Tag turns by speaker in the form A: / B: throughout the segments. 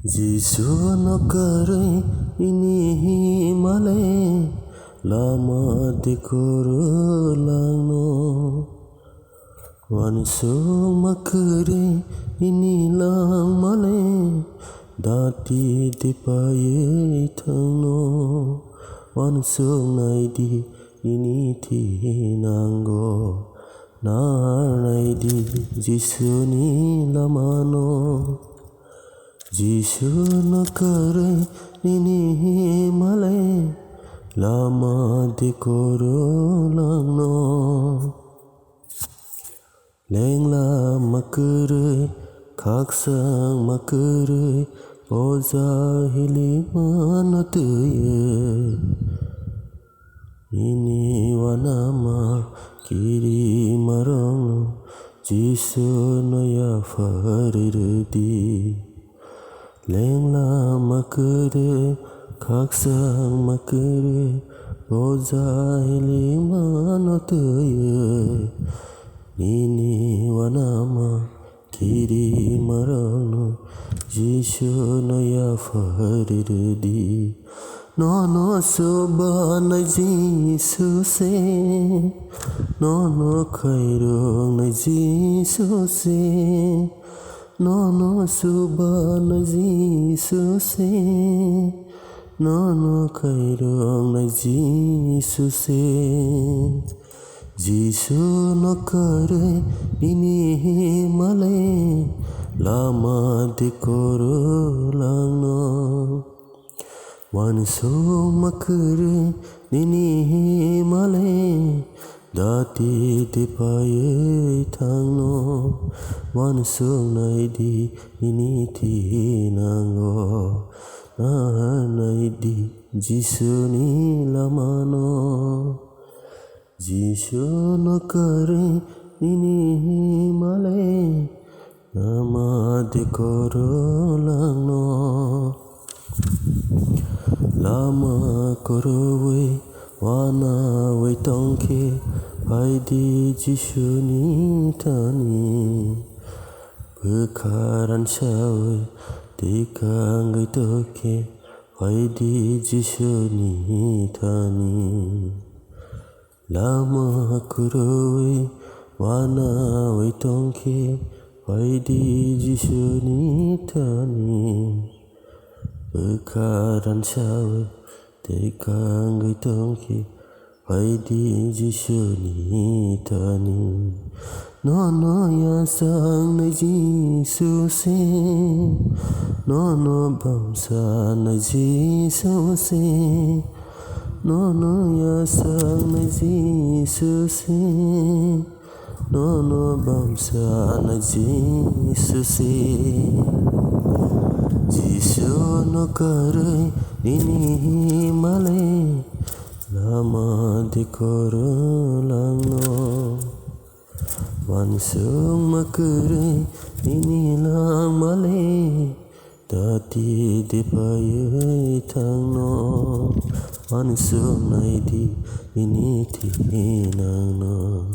A: Jisu no kare ini male lama dekoro langno wanso makare ini lang male dati dipaye thangno wanso naidi ini thi nango naidi jisu ni lamano Jisu no kare ini male lama dekoro langno lengla makere kaksang makere poza hili manatuye ini wanama kiri marong Jisu no ya farirdi lengla makere kaksang makere boza hili manotuye nini wanama kiri marano Jisu no ya farirdi nono soba na Jisu se nono kairo na Jisu se nono subhan Jesus nono kairong na Jesus Jisu no kare ini male lama dekoro langno wanso makere ini male dati dipaye thangno wansung naidi ini tinango naidi Jisu ni lamano Jisu no kare ini male nama dekoro langno lama korowe wana we tongke Haidi Jisu ni tani bekaran sawe dikangai toke Haidi Jisu ni tani lama kurowe wana we tongke Haidi Jisu ni tani bekaran sawe dikangai toke Haidi Jisu ni tani nono ya sang na Jisu se nono bangsa na Jisu se nono ya sang na Jisu se nono bangsa na Jisu se Jisu no kare ini male lama dekoro langno wansung makere ini lang male dati dipaye thangno wansung naidi ini tinangno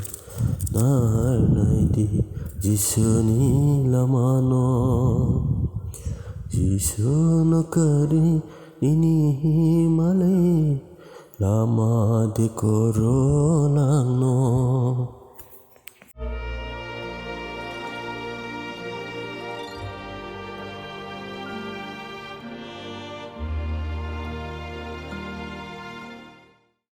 A: naidi Jisu ni lamano Jisu no kare ini male lama dekoro langno